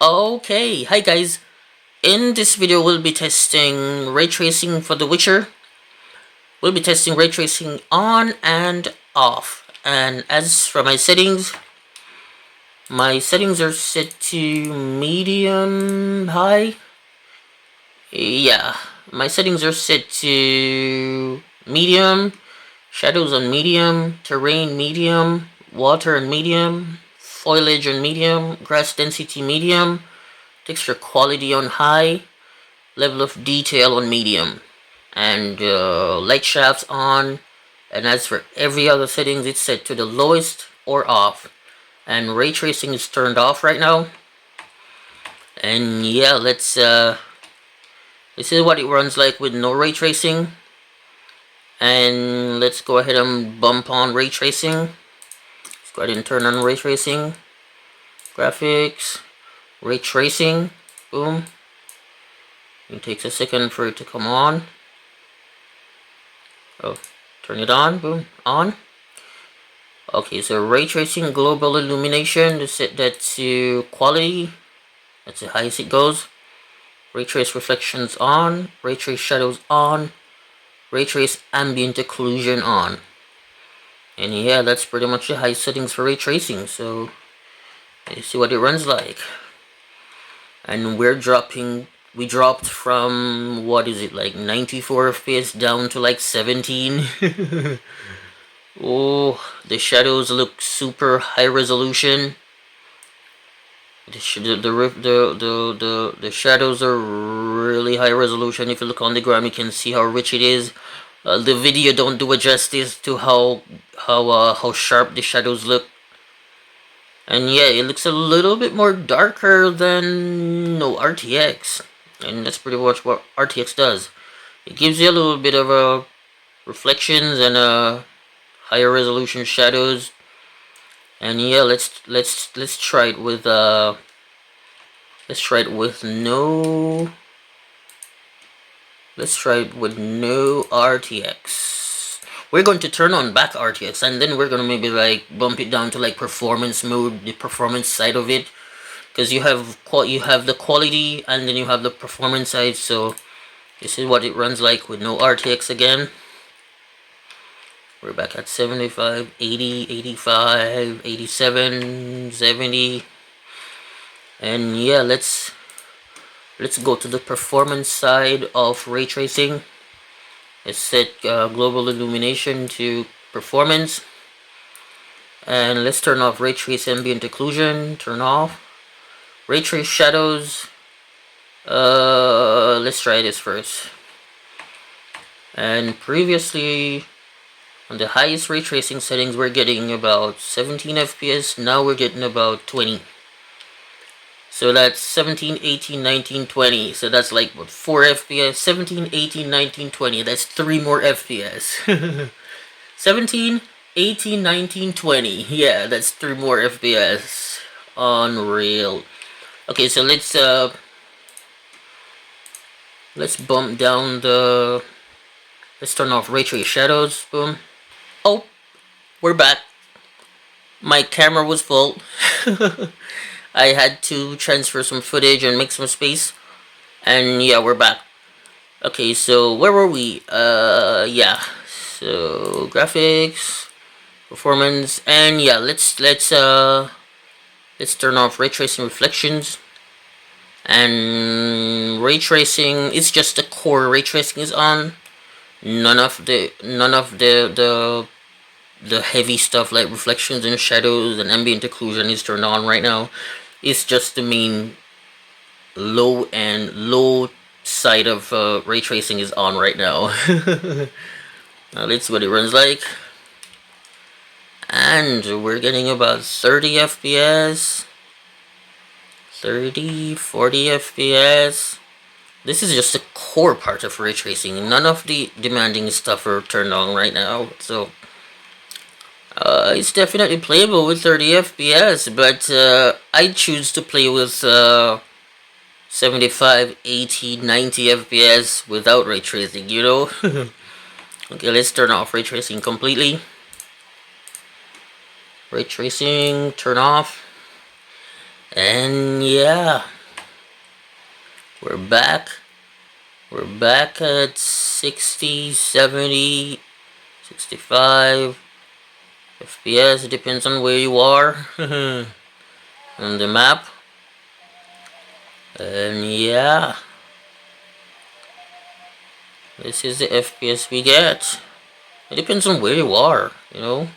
Okay, hi guys. In this video, we'll be testing ray tracing for The Witcher. We'll be testing ray tracing on and off. And as for my settings are set to medium high. Yeah, my settings are set to medium, shadows on medium, terrain medium, water on medium, foliage on medium, grass density medium, texture quality on high, level of detail on medium, and light shafts on. And as for every other settings, it's set to the lowest or off, and ray tracing is turned off right now. And yeah, let's this is what it runs like with no ray tracing. And let's go ahead and bump on ray tracing. Let's go ahead and turn on ray tracing, graphics, ray tracing, boom. It takes a second for it to come on. Oh, turn it on, boom, on. Okay, so ray tracing global illumination, to set that to quality. That's the highest it goes. Ray trace reflections on, ray trace shadows on, ray trace ambient occlusion on. And yeah, that's pretty much the high settings for ray tracing. So let's see what it runs like. And we dropped from, what is it, like 94 FPS down to like 17. Oh, the shadows look super high resolution. The shadows are really high resolution. If you look on the gram, you can see how rich it is. The video don't do a justice to how sharp the shadows look. And yeah, it looks a little bit more darker than RTX, and that's pretty much what RTX does. It gives you a little bit of reflections and higher resolution shadows. And yeah, let's try it with no RTX. We're going to turn on back RTX, and then we're gonna maybe like bump it down to like performance mode, the performance side of it, because you have the quality and then you have the performance side. So this is what it runs like with no RTX again. We're back at 75, 80, 85, 87, 70. And yeah, let's go to the performance side of ray tracing. Let's set global illumination to performance. And let's turn off ray trace ambient occlusion, turn off. Ray trace shadows, let's try this first. And previously, on the highest ray tracing settings, we're getting about 17 FPS. Now we're getting about 20. So that's 17, 18, 19, 20. So that's like, what, 4 FPS? 17, 18, 19, 20. That's 3 more FPS. 17, 18, 19, 20. Yeah, that's 3 more FPS. Unreal. Okay, so let's bump down the... Let's turn off ray trace shadows. Boom. Oh, we're back. My camera was full. I had to transfer some footage and make some space. And yeah, we're back. Okay, so where were we? Yeah. So graphics, performance, and yeah, let's turn off ray tracing reflections. And ray tracing, it's just the core ray tracing is on. None of the heavy stuff like reflections and shadows and ambient occlusion is turned on right now. It's just the main low side of ray tracing is on right now. Now let's see what it runs like. And we're getting about 30 FPS, 30, 40 FPS. This is just the core part of ray tracing. None of the demanding stuff are turned on right now. So it's definitely playable with 30 FPS, but I choose to play with 75, 80, 90 FPS without ray tracing, you know? Okay, let's turn off ray tracing completely. Ray tracing, turn off. And yeah, we're back. We're back at 60, 70, 65 FPS. It depends on where you are on the map. And yeah, this is the FPS we get. It depends on where you are, you know.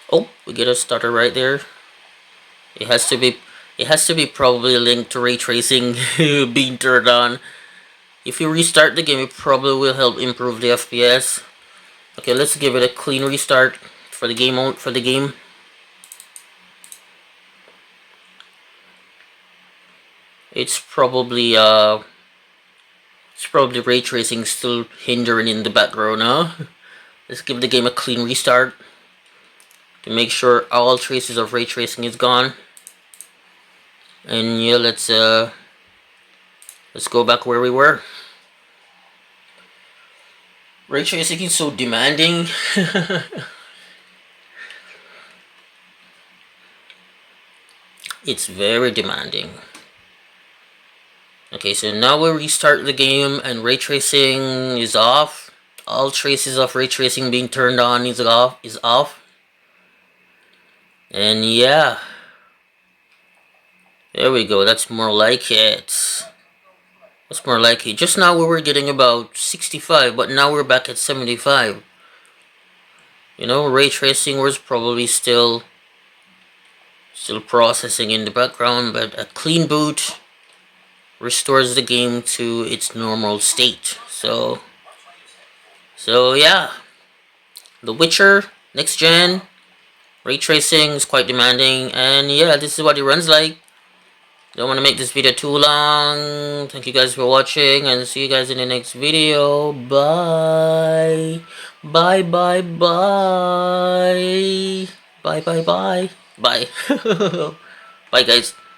Oh, we get a stutter right there. It has to be probably linked to ray tracing being turned on. If you restart the game, it probably will help improve the FPS. Okay, let's give it a clean restart for the game. It's probably ray tracing still hindering in the background, huh? Let's give the game a clean restart to make sure all traces of ray tracing is gone. And yeah, let's go back where we were. Ray tracing is so demanding. It's very demanding. Okay, so now we restart the game and ray tracing is off. All traces of ray tracing being turned on is off. And yeah. There we go, that's more like it. That's more like it. Just now we were getting about 65, but now we're back at 75. You know, ray tracing was probably still processing in the background, but a clean boot restores the game to its normal state. So yeah, The Witcher next gen ray tracing is quite demanding, and yeah, this is what it runs like. Don't want to make this video too long. Thank you guys for watching, and see you guys in the next video. Bye. Bye bye bye. Bye bye bye. Bye. Bye guys.